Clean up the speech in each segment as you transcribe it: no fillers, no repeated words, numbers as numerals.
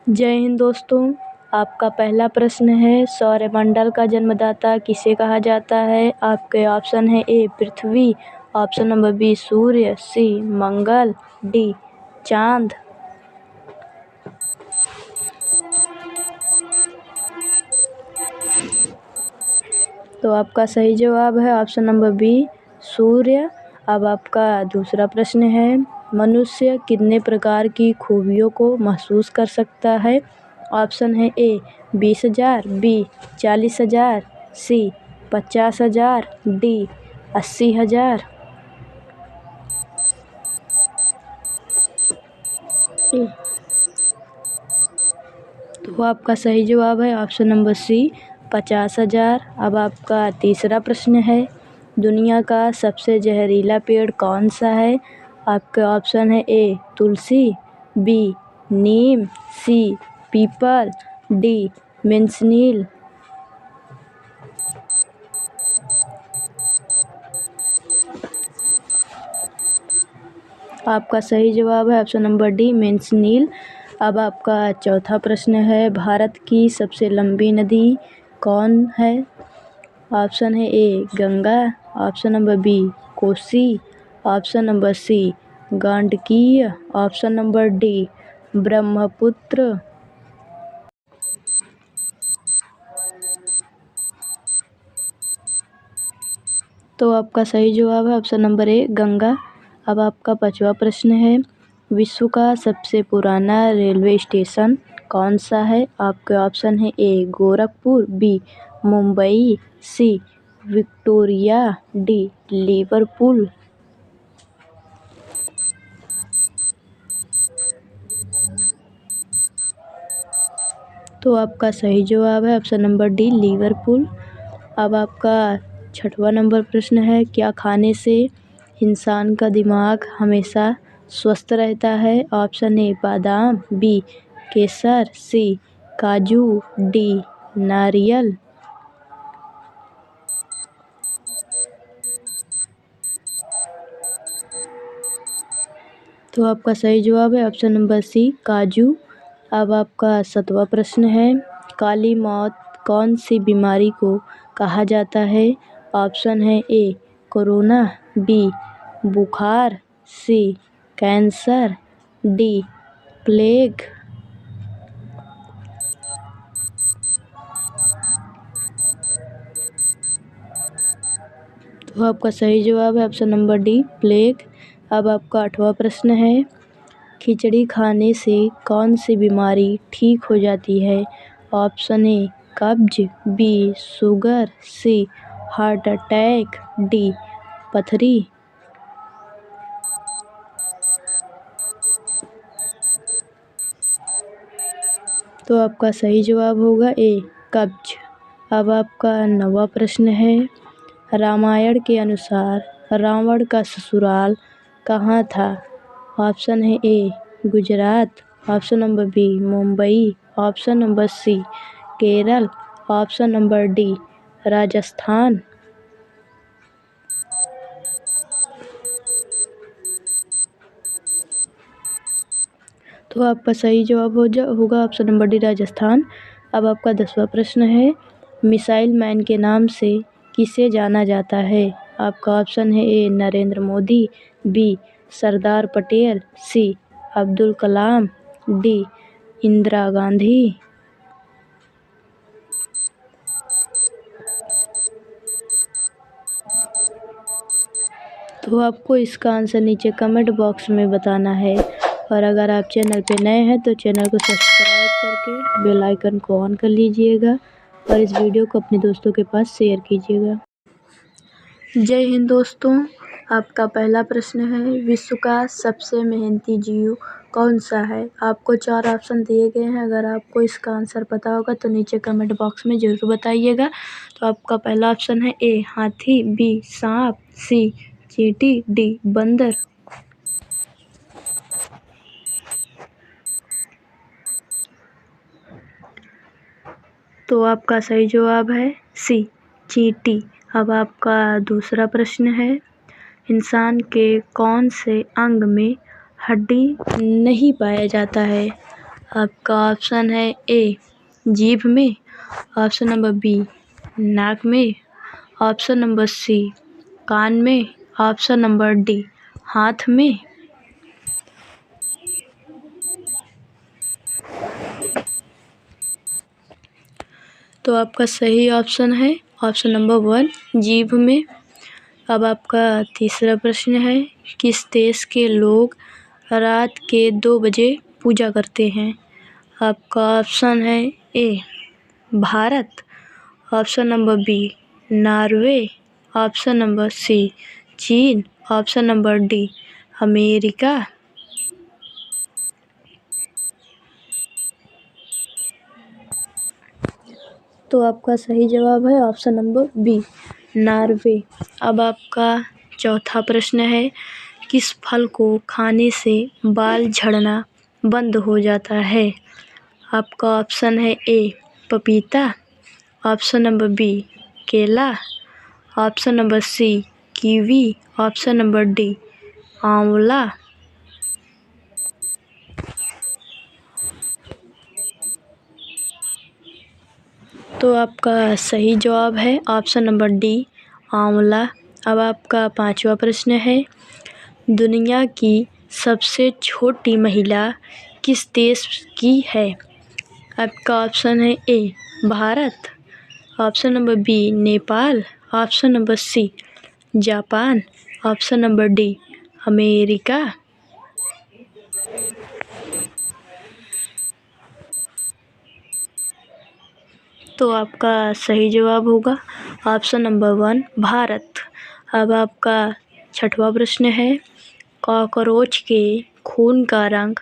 जय हिंद दोस्तों। आपका पहला प्रश्न है, सौरमंडल का जन्मदाता किसे कहा जाता है? आपके ऑप्शन है ए पृथ्वी, ऑप्शन नंबर बी सूर्य, सी मंगल, डी चांद। तो आपका सही जवाब है ऑप्शन नंबर बी सूर्य। अब आपका दूसरा प्रश्न है, मनुष्य कितने प्रकार की खूबियों को महसूस कर सकता है? ऑप्शन है ए 20,000, बी 40,000, सी 50,000, डी 80,000। तो आपका सही जवाब है ऑप्शन नंबर सी 50,000। अब आपका तीसरा प्रश्न है, दुनिया का सबसे जहरीला पेड़ कौन सा है? आपके ऑप्शन है ए तुलसी, बी नीम, सी पीपल, डी मिन्सनील। आपका सही जवाब है ऑप्शन नंबर डी मिन्सनील। अब आपका चौथा प्रश्न है, भारत की सबसे लंबी नदी कौन है? ऑप्शन है A Ganga, option number B Kosi, option number C Gandaki, option number D Brahmaputra. तो आपका सही जवाब है ऑप्शन नंबर ए गंगा। अब आपका पांचवा प्रश्न है, विश्व का सबसे पुराना रेलवे स्टेशन कौन सा है? आपके ऑप्शन है A Gorakhpur, B Mumbai, C Victoria, D Liverpool. तो आपका सही जवाब है ऑप्शन नंबर डी लिवरपूल। अब आपका छठवां नंबर प्रश्न है, क्या खाने से इंसान का दिमाग हमेशा स्वस्थ रहता है? ऑप्शन ए बादाम, बी केसर, सी काजू, डी नारियल। तो आपका सही जवाब है ऑप्शन नंबर सी काजू। अब आपका सातवां प्रश्न है, काली मौत कौन सी बीमारी को कहा जाता है? ऑप्शन है ए कोरोना, बी बुखार, सी कैंसर, डी प्लेग। तो आपका सही जवाब है ऑप्शन नंबर डी प्लेग। अब आपका आठवां प्रश्न है, खिचड़ी खाने से कौन सी बीमारी ठीक हो जाती है? ऑप्शन ए कब्ज, बी शुगर, सी हार्ट अटैक, डी पथरी। तो आपका सही जवाब होगा ए कब्ज। अब आपका नौवां प्रश्न है, रामायण के अनुसार रावण का ससुराल कहाँ था? ऑप्शन है A Gujarat, option number B Mumbai, option number C Kerala, option number D Rajasthan. तो आपका सही जवाब होगा ऑप्शन नंबर डी राजस्थान। अब आपका 10वां प्रश्न है, मिसाइल मैन के नाम से किसे जाना जाता है? आपका ऑप्शन है ए नरेंद्र मोदी, बी सरदार पटेल, सी अब्दुल कलाम, डी इंदिरा गांधी। तो आपको इसका आंसर नीचे कमेंट बॉक्स में बताना है, और अगर आप चैनल पे नए हैं तो चैनल को सब्सक्राइब करके बेल आइकन को ऑन कर लीजिएगा, और इस वीडियो को अपने दोस्तों के पास शेयर कीजिएगा। जय हिंद दोस्तों। आपका पहला प्रश्न है, विश्व का सबसे मेहनती जीव कौन सा है? आपको 4 ऑप्शन दिए गए हैं, अगर आपको इसका आंसर पता होगा तो नीचे कमेंट बॉक्स में ज़रूर बताइएगा। तो आपका पहला ऑप्शन है ए हाथी, बी सांप, सी चींटी, डी बंदर। तो आपका सही जवाब है सी चींटी। अब आपका दूसरा प्रश्न है, इंसान के कौन से अंग में हड्डी नहीं पाया जाता है? आपका ऑप्शन है ए जीभ में, ऑप्शन नंबर बी नाक में, ऑप्शन नंबर सी कान में, ऑप्शन नंबर डी हाथ में। तो आपका सही ऑप्शन है ऑप्शन नंबर 1 जीभ में। अब आपका तीसरा प्रश्न है, किस देश के लोग रात के 2 बजे पूजा करते हैं? आपका ऑप्शन है A Bharat, option number B Norway, option number C चीन, ऑप्शन नंबर डी अमेरिका। तो आपका सही जवाब है ऑप्शन नंबर बी नॉर्वे। अब आपका चौथा प्रश्न है, किस फल को खाने से बाल झड़ना बंद हो जाता है? आपका ऑप्शन है ए पपीता, ऑप्शन नंबर बी केला, option number C kiwi, option number D आंवला। तो आपका सही जवाब है ऑप्शन नंबर डी आंवला। अब आपका पांचवा प्रश्न है, दुनिया की सबसे छोटी महिला किस देश की है? आपका ऑप्शन है A Bharat, option number B Nepal, option number C Japan, option number D America. तो आपका सही जवाब होगा ऑप्शन नंबर 1 भारत। अब आपका छठवां प्रश्न है, कॉकरोच के खून का रंग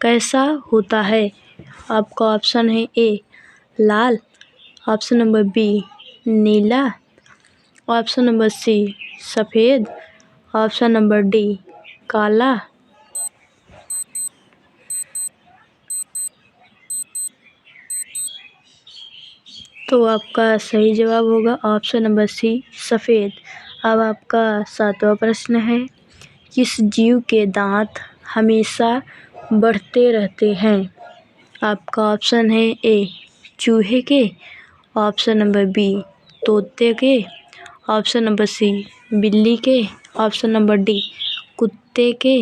कैसा होता है? आपका ऑप्शन है ए लाल, ऑप्शन नंबर बी नीला, ऑप्शन नंबर सी सफ़ेद, ऑप्शन नंबर डी काला। तो आपका सही जवाब होगा ऑप्शन नंबर सी सफ़ेद। अब आपका सातवां प्रश्न है, किस जीव के दांत हमेशा बढ़ते रहते हैं? आपका ऑप्शन है ए चूहे के, ऑप्शन नंबर बी तोते के, ऑप्शन नंबर सी बिल्ली के, ऑप्शन नंबर डी कुत्ते के।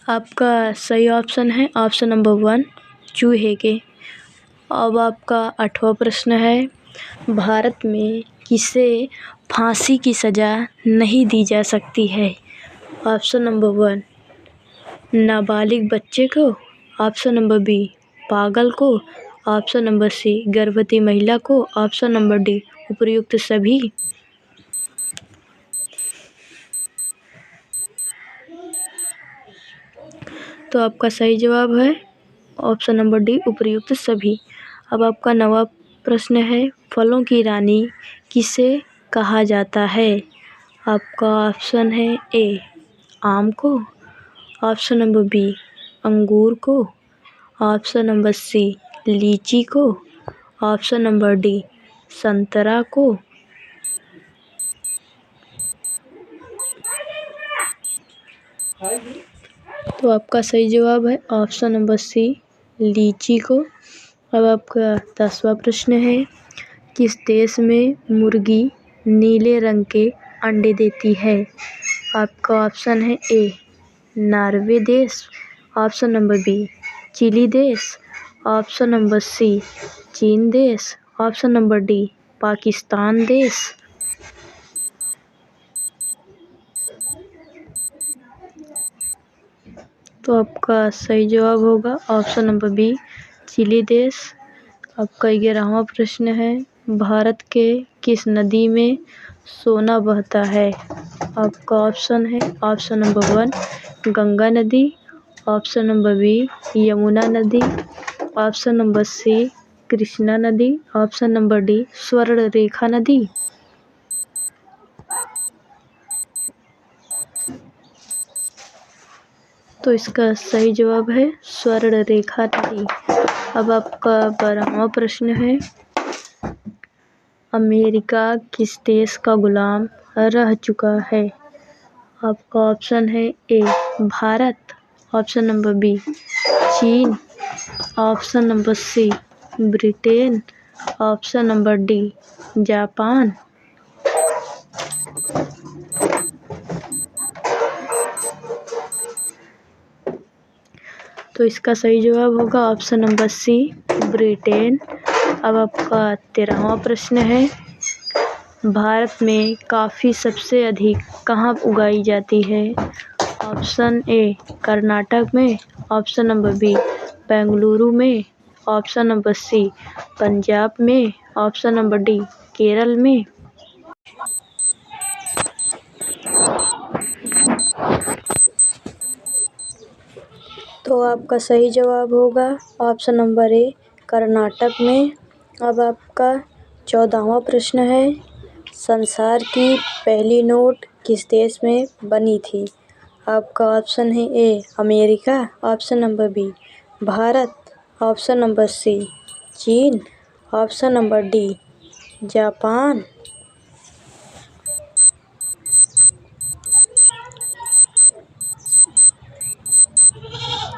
आपका सही ऑप्शन है ऑप्शन नंबर 1 चूहे के। अब आपका आठवां प्रश्न है, भारत में किसे फांसी की सज़ा नहीं दी जा सकती है? ऑप्शन नंबर 1 नाबालिग बच्चे को, ऑप्शन नंबर बी पागल को, ऑप्शन नंबर सी गर्भवती महिला को, ऑप्शन नंबर डी उपर्युक्त सभी। तो आपका सही जवाब है ऑप्शन नंबर डी उपर्युक्त सभी। अब आपका नवा प्रश्न है, फलों की रानी किसे कहा जाता है? आपका ऑप्शन है ए आम को, ऑप्शन नंबर बी अंगूर को, ऑप्शन नंबर सी लीची को, ऑप्शन नंबर डी संतरा को। तो आपका सही जवाब है ऑप्शन नंबर सी लीची को। अब आपका 10वां प्रश्न है, किस देश में मुर्गी नीले रंग के अंडे देती है? आपका ऑप्शन है ए नॉर्वे देश, ऑप्शन नंबर बी चिली देश, ऑप्शन नंबर सी चीन देश, ऑप्शन नंबर डी पाकिस्तान देश। तो आपका सही जवाब होगा ऑप्शन नंबर बी चिली देश। आपका 11वां प्रश्न है, भारत के किस नदी में सोना बहता है? आपका ऑप्शन है ऑप्शन नंबर 1 गंगा नदी, ऑप्शन नंबर बी यमुना नदी, ऑप्शन नंबर सी कृष्णा नदी, ऑप्शन नंबर डी स्वर्ण रेखा नदी। तो इसका सही जवाब है स्वर्ण रेखा नदी। अब आपका 12वां प्रश्न है, अमेरिका किस देश का गुलाम रह चुका है? आपका ऑप्शन है A Bharat, option number B चीन, option number C Britain, option number D Japan. तो इसका सही जवाब होगा ऑप्शन नंबर सी ब्रिटेन। अब आपका 13वां प्रश्न है, भारत में कॉफ़ी सबसे अधिक कहाँ उगाई जाती है? ऑप्शन ए कर्नाटक में, ऑप्शन नंबर बी बेंगलुरु में, ऑप्शन नंबर सी पंजाब में, ऑप्शन नंबर डी केरल में। तो आपका सही जवाब होगा ऑप्शन नंबर ए कर्नाटक में। अब आपका 14वां प्रश्न है, संसार की पहली नोट किस देश में बनी थी? आपका ऑप्शन है A America, option number B Bharat, option number C चीन, ऑप्शन नंबर डी जापान।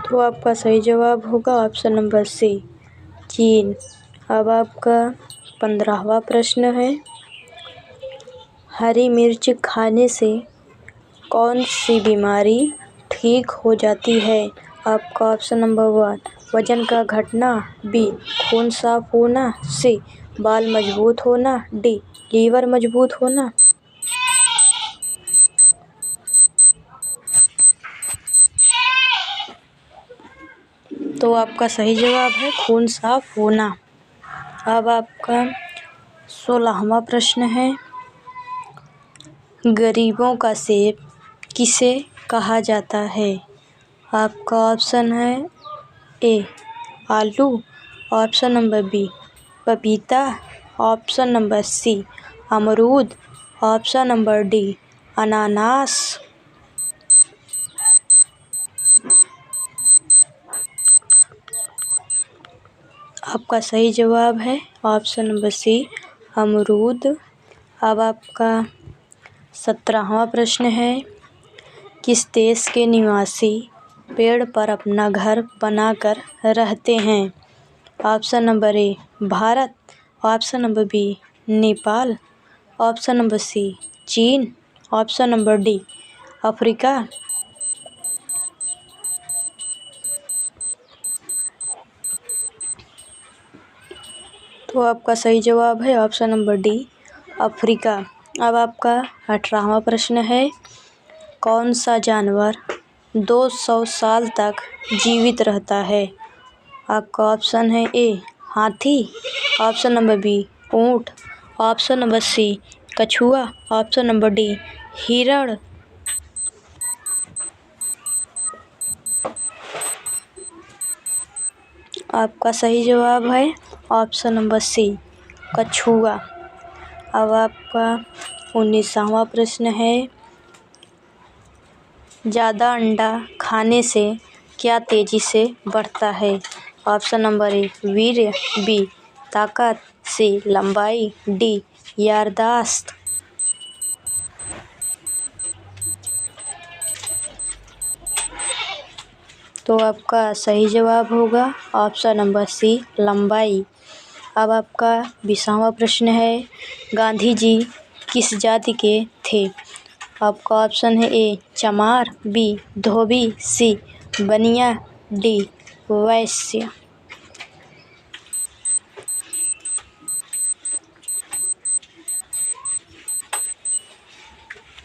तो आपका सही जवाब होगा ऑप्शन नंबर सी चीन। अब आपका 15वां प्रश्न है, हरी मिर्च खाने से कौन सी बीमारी ठीक हो जाती है? आपका ऑप्शन नंबर 1 वजन का घटना, बी खून साफ होना, सी बाल मजबूत होना, डी लीवर मजबूत होना। तो आपका सही जवाब है खून साफ होना। अब आपका 16वां प्रश्न है, गरीबों का सेब किसे कहा जाता है? आपका ऑप्शन है ए आलू, ऑप्शन नंबर बी पपीता, ऑप्शन नंबर सी अमरूद, ऑप्शन नंबर डी अनानास। आपका सही जवाब है ऑप्शन नंबर सी अमरूद। अब आपका 17वां प्रश्न है, किस देश के निवासी पेड़ पर अपना घर बनाकर रहते हैं? Option number A Bharat, option number B Nepal, option number C चीन, ऑप्शन नंबर डी अफ्रीका। तो आपका सही जवाब है ऑप्शन नंबर डी अफ्रीका। अब आपका 18वां प्रश्न है, कौन सा जानवर 200 साल तक जीवित रहता है? आपका ऑप्शन है ए हाथी, ऑप्शन नंबर बी ऊँट, ऑप्शन नंबर सी कछुआ, ऑप्शन नंबर डी हिरण। आपका सही जवाब है ऑप्शन नंबर सी कछुआ। अब आपका 19वां प्रश्न है, ज़्यादा अंडा खाने से क्या तेज़ी से बढ़ता है? ऑप्शन नंबर ए वीर्य, बी ताकत, सी लंबाई, डी याददाश्त। तो आपका सही जवाब होगा ऑप्शन नंबर सी लंबाई। अब आपका 20वां प्रश्न है, गांधी जी किस जाति के थे? आपका ऑप्शन है ए चमार, बी धोबी, सी बनिया, डी वैश्य।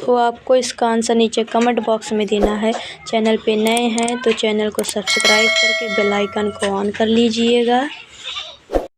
तो आपको इसका आंसर नीचे कमेंट बॉक्स में देना है। चैनल पे नए हैं तो चैनल को सब्सक्राइब करके बेल आइकन को ऑन कर लीजिएगा।